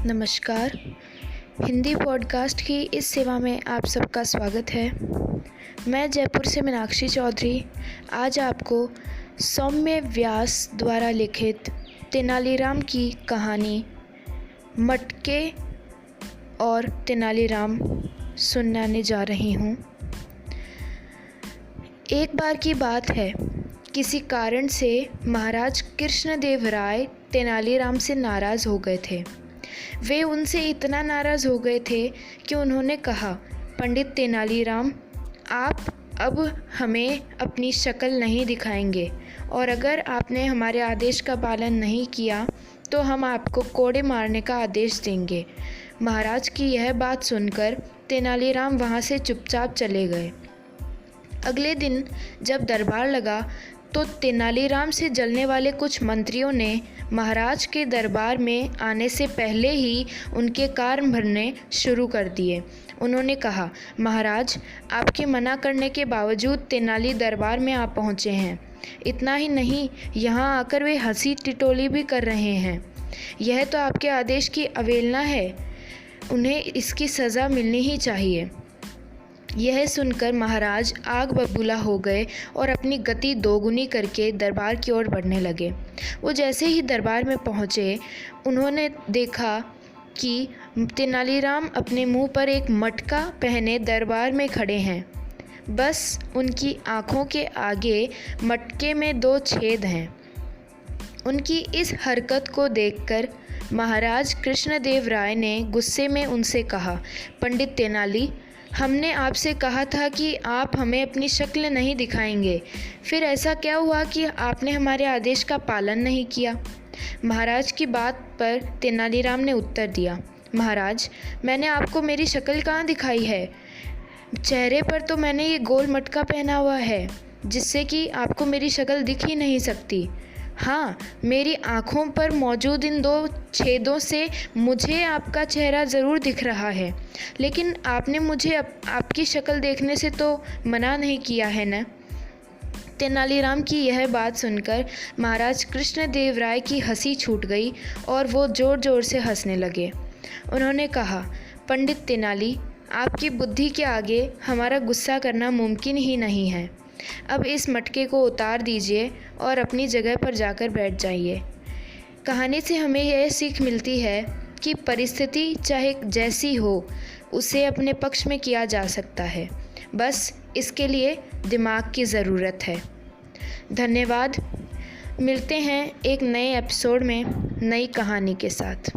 नमस्कार। हिंदी पॉडकास्ट की इस सेवा में आप सबका स्वागत है। मैं जयपुर से मीनाक्षी चौधरी आज आपको सौम्य व्यास द्वारा लिखित तेनालीराम की कहानी मटके और तेनालीराम सुनाने जा रही हूँ। एक बार की बात है, किसी कारण से महाराज कृष्णदेव राय तेनालीराम से नाराज़ हो गए थे। वे उनसे इतना नाराज़ हो गए थे कि उन्होंने कहा, पंडित तेनालीराम, आप अब हमें अपनी शक्ल नहीं दिखाएंगे और अगर आपने हमारे आदेश का पालन नहीं किया तो हम आपको कोड़े मारने का आदेश देंगे। महाराज की यह बात सुनकर तेनालीराम वहाँ से चुपचाप चले गए। अगले दिन जब दरबार लगा तो तेनालीराम से जलने वाले कुछ मंत्रियों ने महाराज के दरबार में आने से पहले ही उनके कान भरने शुरू कर दिए। उन्होंने कहा, महाराज, आपके मना करने के बावजूद तेनाली दरबार में आ पहुँचे हैं। इतना ही नहीं, यहाँ आकर वे हंसी टिटोली भी कर रहे हैं। यह तो आपके आदेश की अवहेलना है। उन्हें इसकी सज़ा मिलनी ही चाहिए। यह सुनकर महाराज आग बबूला हो गए और अपनी गति दोगुनी करके दरबार की ओर बढ़ने लगे। वो जैसे ही दरबार में पहुँचे, उन्होंने देखा कि तेनालीराम अपने मुंह पर एक मटका पहने दरबार में खड़े हैं। बस उनकी आँखों के आगे मटके में 2 छेद हैं। उनकी इस हरकत को देखकर महाराज कृष्णदेव राय ने गुस्से में उनसे कहा, पंडित तेनाली, हमने आपसे कहा था कि आप हमें अपनी शक्ल नहीं दिखाएंगे, फिर ऐसा क्या हुआ कि आपने हमारे आदेश का पालन नहीं किया? महाराज की बात पर तेनालीराम ने उत्तर दिया, महाराज, मैंने आपको मेरी शक्ल कहाँ दिखाई है? चेहरे पर तो मैंने ये गोल मटका पहना हुआ है जिससे कि आपको मेरी शक्ल दिख ही नहीं सकती। हाँ, मेरी आँखों पर मौजूद इन 2 छेदों से मुझे आपका चेहरा ज़रूर दिख रहा है, लेकिन आपने मुझे आपकी शक्ल देखने से तो मना नहीं किया है न? तेनालीराम की यह बात सुनकर महाराज कृष्णदेव राय की हंसी छूट गई और वो ज़ोर ज़ोर से हंसने लगे। उन्होंने कहा, पंडित तेनाली, आपकी बुद्धि के आगे हमारा गुस्सा करना मुमकिन ही नहीं है। अब इस मटके को उतार दीजिए और अपनी जगह पर जाकर बैठ जाइए। कहानी से हमें यह सीख मिलती है कि परिस्थिति चाहे जैसी हो, उसे अपने पक्ष में किया जा सकता है। बस इसके लिए दिमाग की ज़रूरत है। धन्यवाद। मिलते हैं एक नए एपिसोड में नई कहानी के साथ।